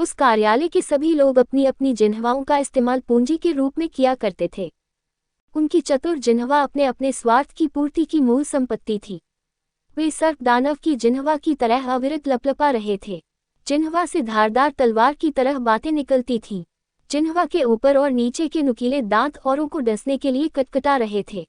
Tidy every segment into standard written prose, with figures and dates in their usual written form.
उस कार्यालय के सभी लोग अपनी अपनी जिह्वाओं का इस्तेमाल पूंजी के रूप में किया करते थे। उनकी चतुर जिह्वा अपने अपने स्वार्थ की पूर्ति की मूल संपत्ति थी। वे सर्प दानव की जिह्वा की तरह अविरत लपलपा रहे थे। जिह्वा से धारदार तलवार की तरह बातें निकलती थीं। जिह्वा के ऊपर और नीचे के नुकीले दांत औरों को डसने के लिए कटकटा रहे थे।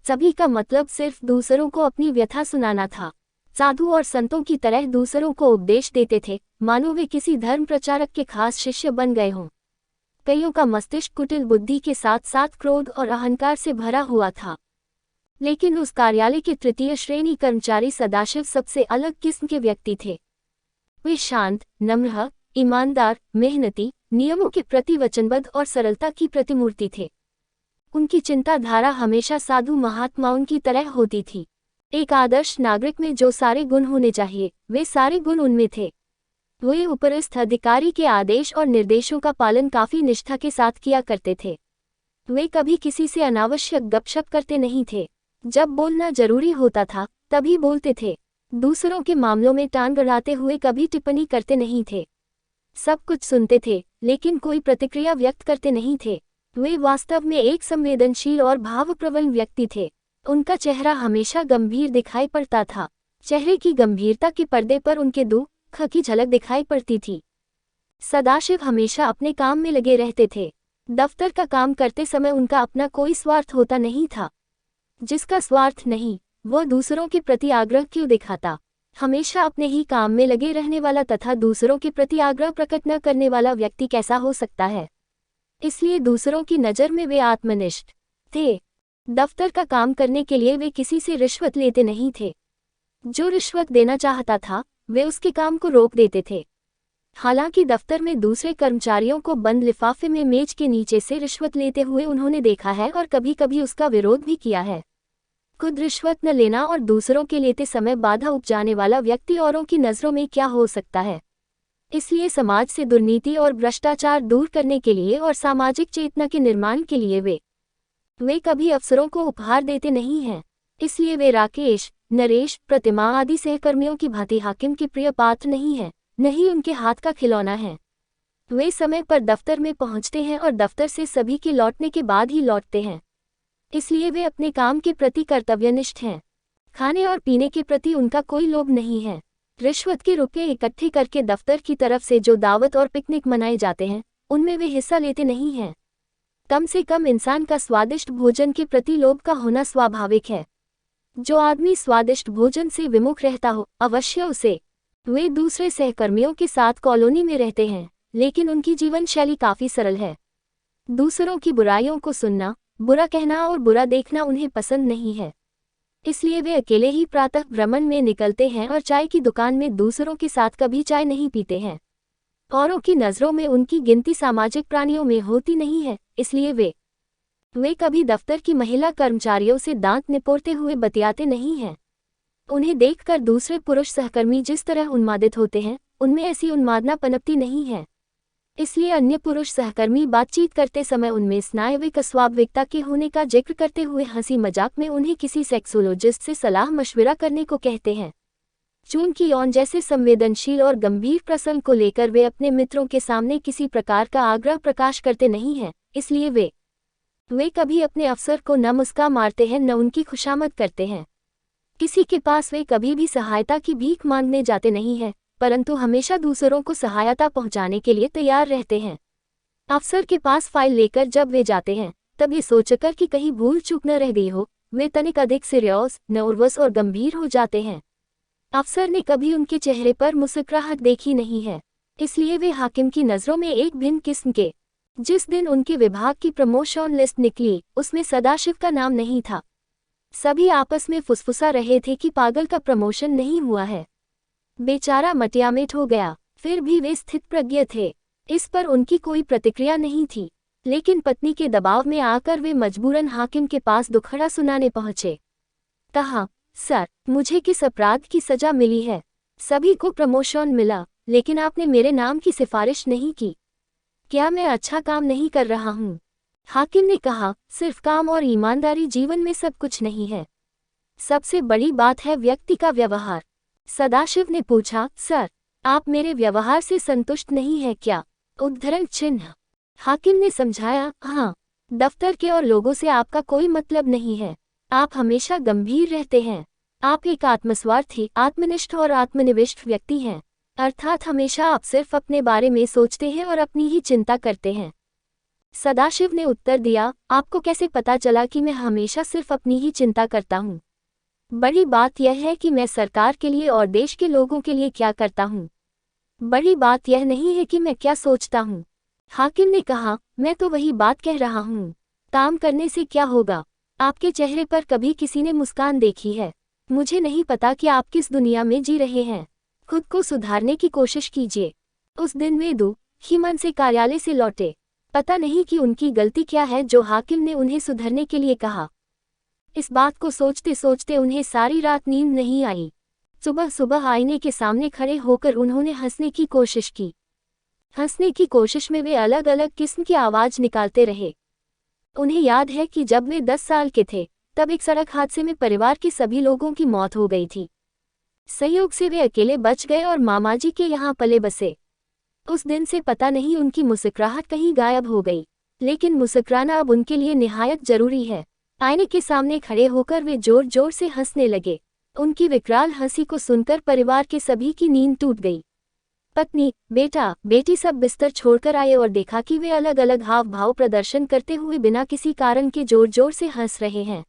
सभी का मतलब सिर्फ दूसरों को अपनी व्यथा सुनाना था। साधु और संतों की तरह दूसरों को उपदेश देते थे, मानो वे किसी धर्म प्रचारक के खास शिष्य बन गए हों। कईयों का मस्तिष्क कुटिल बुद्धि के साथ साथ क्रोध और अहंकार से भरा हुआ था। लेकिन उस कार्यालय के तृतीय श्रेणी कर्मचारी सदाशिव सबसे अलग किस्म के व्यक्ति थे। वे शांत, नम्र, ईमानदार, मेहनती, नियमों के प्रति वचनबद्ध और सरलता की प्रतिमूर्ति थे। उनकी चिंताधारा हमेशा साधु महात्माओं की तरह होती थी। एक आदर्श नागरिक में जो सारे गुण होने चाहिए, वे सारे गुण उनमें थे। वे उपरिस्थ अधिकारी के आदेश और निर्देशों का पालन काफी निष्ठा के साथ किया करते थे। वे कभी किसी से अनावश्यक गपशप करते नहीं थे। जब बोलना जरूरी होता था तभी बोलते थे। दूसरों के मामलों में टांग अड़ाते हुए कभी टिप्पणी करते नहीं थे। सब कुछ सुनते थे लेकिन कोई प्रतिक्रिया व्यक्त करते नहीं थे। वे वास्तव में एक संवेदनशील और भावप्रवण व्यक्ति थे। उनका चेहरा हमेशा गंभीर दिखाई पड़ता था। चेहरे की गंभीरता के पर्दे पर उनके दुख की झलक दिखाई पड़ती थी। सदाशिव हमेशा अपने काम में लगे रहते थे। दफ्तर का काम करते समय उनका अपना कोई स्वार्थ होता नहीं था। जिसका स्वार्थ नहीं, वह दूसरों के प्रति आग्रह क्यों दिखाता। हमेशा अपने ही काम में लगे रहने वाला तथा दूसरों के प्रति आग्रह प्रकट न करने वाला व्यक्ति कैसा हो सकता है। इसलिए दूसरों की नज़र में वे आत्मनिष्ठ थे। दफ्तर का काम करने के लिए वे किसी से रिश्वत लेते नहीं थे। जो रिश्वत देना चाहता था वे उसके काम को रोक देते थे। हालांकि दफ्तर में दूसरे कर्मचारियों को बंद लिफाफे में मेज के नीचे से रिश्वत लेते हुए उन्होंने देखा है और कभी कभी उसका विरोध भी किया है। खुद रिश्वत न लेना और दूसरों के लेते समय बाधा उपजाने वाला व्यक्ति औरों की नज़रों में क्या हो सकता है। इसलिए समाज से दुर्नीति और भ्रष्टाचार दूर करने के लिए और सामाजिक चेतना के निर्माण के लिए वे कभी अफसरों को उपहार देते नहीं हैं। इसलिए वे राकेश, नरेश, प्रतिमा आदि सहकर्मियों की भांति हाकिम के प्रिय पात्र नहीं हैं, नहीं उनके हाथ का खिलौना है। वे समय पर दफ्तर में पहुंचते हैं और दफ्तर से सभी के लौटने के बाद ही लौटते हैं। इसलिए वे अपने काम के प्रति कर्तव्यनिष्ठ हैं। खाने और पीने के प्रति उनका कोई लोभ नहीं है। रिश्वत के रुपये इकट्ठे करके दफ्तर की तरफ से जो दावत और पिकनिक मनाए जाते हैं उनमें वे हिस्सा लेते नहीं हैं। कम से कम इंसान का स्वादिष्ट भोजन के प्रति लोभ का होना स्वाभाविक है। जो आदमी स्वादिष्ट भोजन से विमुख रहता हो, अवश्य उसे। वे दूसरे सहकर्मियों के साथ कॉलोनी में रहते हैं, लेकिन उनकी जीवन शैली काफी सरल है। दूसरों की बुराइयों को सुनना, बुरा कहना और बुरा देखना उन्हें पसंद नहीं है। इसलिए वे अकेले ही प्रातः भ्रमण में निकलते हैं और चाय की दुकान में दूसरों के साथ कभी चाय नहीं पीते हैं। औरों की नज़रों में उनकी गिनती सामाजिक प्राणियों में होती नहीं है, इसलिए वे कभी दफ्तर की महिला कर्मचारियों से दांत निपोरते हुए बतियाते नहीं हैं। उन्हें देखकर दूसरे पुरुष सहकर्मी जिस तरह उन्मादित होते हैं, उनमें ऐसी उन्मादना पनपती नहीं है। इसलिए अन्य पुरुष सहकर्मी बातचीत करते समय उनमें स्नायविक अस्वाभाविकता के होने का जिक्र करते हुए हंसी मजाक में उन्हें किसी सेक्सोलॉजिस्ट से सलाह मशविरा करने को कहते हैं। चूंकि यौन जैसे संवेदनशील और गंभीर प्रसंग को लेकर वे अपने मित्रों के सामने किसी प्रकार का आग्रह प्रकाश करते नहीं हैं, इसलिए वे कभी अपने अफसर को न मुस्का मारते हैं न उनकी खुशामद करते हैं। किसी के पास वे कभी भी सहायता की भीख मांगने जाते नहीं हैं, परंतु हमेशा दूसरों को सहायता पहुंचाने के लिए तैयार रहते हैं। अफसर के पास फाइल लेकर जब वे जाते हैं तब ये सोचकर कि कहीं भूल चूक न रह गई हो, वे तनिक अधिक सीरियस, नर्वस और गंभीर हो जाते हैं। अफसर ने कभी उनके चेहरे पर मुस्कुराहट देखी नहीं है, इसलिए वे हाकिम की नज़रों में एक भिन्न किस्म के। जिस दिन उनके विभाग की प्रमोशन लिस्ट निकली उसमें सदाशिव का नाम नहीं था। सभी आपस में फुसफुसा रहे थे कि पागल का प्रमोशन नहीं हुआ है, बेचारा मटियामेट हो गया। फिर भी वे स्थितप्रज्ञ थे, इस पर उनकी कोई प्रतिक्रिया नहीं थी। लेकिन पत्नी के दबाव में आकर वे मजबूरन हाकिम के पास दुखड़ा सुनाने पहुंचे। कहा, सर, मुझे किस अपराध की सजा मिली है? सभी को प्रमोशन मिला, लेकिन आपने मेरे नाम की सिफारिश नहीं की। क्या मैं अच्छा काम नहीं कर रहा हूँ? हाकिम ने कहा, सिर्फ काम और ईमानदारी जीवन में सब कुछ नहीं है। सबसे बड़ी बात है व्यक्ति का व्यवहार। सदाशिव ने पूछा, सर, आप मेरे व्यवहार से संतुष्ट नहीं है क्या? उद्धरण चिन्ह। हाकिम ने समझाया, हाँ, दफ्तर के और लोगों से आपका कोई मतलब नहीं है। आप हमेशा गंभीर रहते हैं। आप एक आत्मस्वार्थी, आत्मनिष्ठ और आत्मनिविष्ट व्यक्ति हैं। अर्थात हमेशा आप सिर्फ अपने बारे में सोचते हैं और अपनी ही चिंता करते हैं। सदाशिव ने उत्तर दिया, आपको कैसे पता चला कि मैं हमेशा सिर्फ अपनी ही चिंता करता हूँ? बड़ी बात यह है कि मैं सरकार के लिए और देश के लोगों के लिए क्या करता हूँ। बड़ी बात यह नहीं है कि मैं क्या सोचता हूँ। हाकिम ने कहा, मैं तो वही बात कह रहा हूँ। काम करने से क्या होगा? आपके चेहरे पर कभी किसी ने मुस्कान देखी है? मुझे नहीं पता कि आप किस दुनिया में जी रहे हैं। खुद को सुधारने की कोशिश कीजिए। उस दिन वे दुखी मन से कार्यालय से लौटे। पता नहीं कि उनकी गलती क्या है जो हाकिम ने उन्हें सुधरने के लिए कहा। इस बात को सोचते सोचते उन्हें सारी रात नींद नहीं आई। सुबह सुबह आईने के सामने खड़े होकर उन्होंने हंसने की कोशिश की। हंसने की कोशिश में वे अलग अलग किस्म की आवाज निकालते रहे। उन्हें याद है कि जब वे 10 साल के थे, तब एक सड़क हादसे में परिवार के सभी लोगों की मौत हो गई थी। संयोग से वे अकेले बच गए और मामाजी के यहाँ पले बसे। उस दिन से पता नहीं उनकी मुस्कुराहट कहीं गायब हो गई, लेकिन मुस्कुराना अब उनके लिए निहायत जरूरी है। आईने के सामने खड़े होकर वे जोर जोर से हंसने लगे। उनकी विकराल हंसी को सुनकर परिवार के सभी की नींद टूट गई। पत्नी, बेटा, बेटी सब बिस्तर छोड़कर आए और देखा कि वे अलग अलग हाव भाव प्रदर्शन करते हुए बिना किसी कारण के जोर जोर से हंस रहे हैं।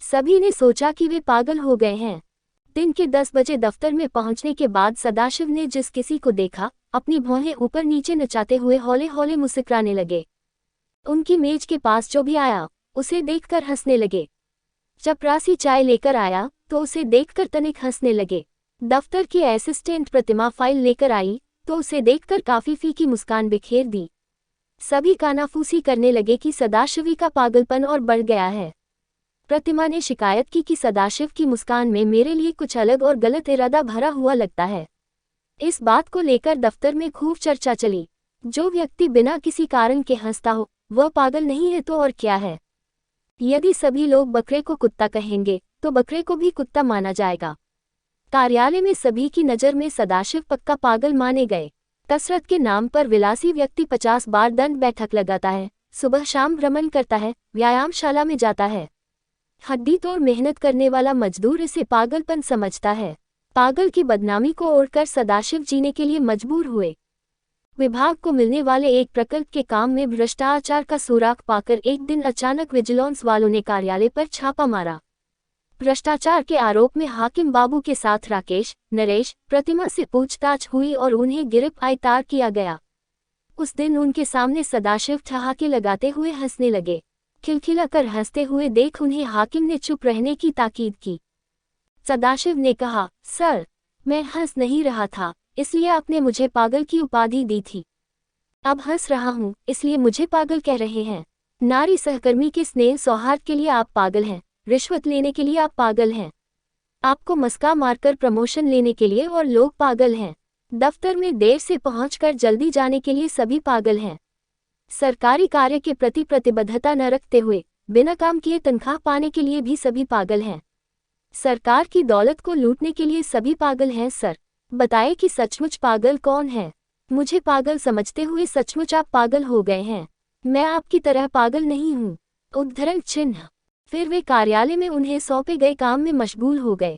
सभी ने सोचा कि वे पागल हो गए हैं। दिन के 10 बजे दफ्तर में पहुंचने के बाद सदाशिव ने जिस किसी को देखा, अपनी भौहें ऊपर नीचे नचाते हुए हौले हौले मुस्कुराने लगे। उनकी मेज के पास जो भी आया, उसे देखकर हंसने लगे। चपरासी चाय लेकर आया तो उसे देखकर तनिक हंसने लगे। दफ्तर की असिस्टेंट प्रतिमा फाइल लेकर आई तो उसे देखकर काफी फीकी मुस्कान बिखेर दी। सभी कानाफूसी करने लगे कि सदाशिवी का पागलपन और बढ़ गया है। प्रतिमा ने शिकायत की कि सदाशिव की मुस्कान में मेरे लिए कुछ अलग और गलत इरादा भरा हुआ लगता है। इस बात को लेकर दफ्तर में खूब चर्चा चली। जो व्यक्ति बिना किसी कारण के हंसता हो, वह पागल नहीं है तो और क्या है। यदि सभी लोग बकरे को कुत्ता कहेंगे, तो बकरे को भी कुत्ता माना जाएगा। कार्यालय में सभी की नज़र में सदाशिव पक्का पागल माने गए। कसरत के नाम पर विलासी व्यक्ति 50 बार दंड बैठक लगाता है, सुबह शाम भ्रमण करता है, व्यायामशाला में जाता है। हड्डी तोड़ मेहनत करने वाला मजदूर इसे पागलपन समझता है। पागल की बदनामी को ओढ़कर सदाशिव जीने के लिए मजबूर हुए। विभाग को मिलने वाले एक प्रकल्प के काम में भ्रष्टाचार का सुराग पाकर एक दिन अचानक विजिलेंस वालों ने कार्यालय पर छापा मारा। भ्रष्टाचार के आरोप में हाकिम बाबू के साथ राकेश, नरेश, प्रतिमा से पूछताछ हुई और उन्हें गिरफ्तार किया गया। उस दिन उनके सामने सदाशिव ठहाके लगाते हुए हंसने लगे। खिलखिलाकर हंसते हुए देख उन्हें हाकिम ने चुप रहने की ताकीद की। सदाशिव ने कहा, सर, मैं हंस नहीं रहा था, इसलिए आपने मुझे पागल की उपाधि दी थी। अब हंस रहा हूँ, इसलिए मुझे पागल कह रहे हैं। नारी सहकर्मी के स्नेह सौहार्द के लिए आप पागल हैं, रिश्वत लेने के लिए आप पागल हैं, आपको मस्का मारकर प्रमोशन लेने के लिए और लोग पागल हैं, दफ्तर में देर से पहुंचकर जल्दी जाने के लिए सभी पागल हैं, सरकारी कार्य के प्रति प्रतिबद्धता न रखते हुए बिना काम किए तनख्वाह पाने के लिए भी सभी पागल हैं, सरकार की दौलत को लूटने के लिए सभी पागल हैं। सर, बताए कि सचमुच पागल कौन है? मुझे पागल समझते हुए सचमुच आप पागल हो गए हैं। मैं आपकी तरह पागल नहीं हूँ। उद्धरण चिन्ह। फिर वे कार्यालय में उन्हें सौंपे गए काम में मशगूल हो गए।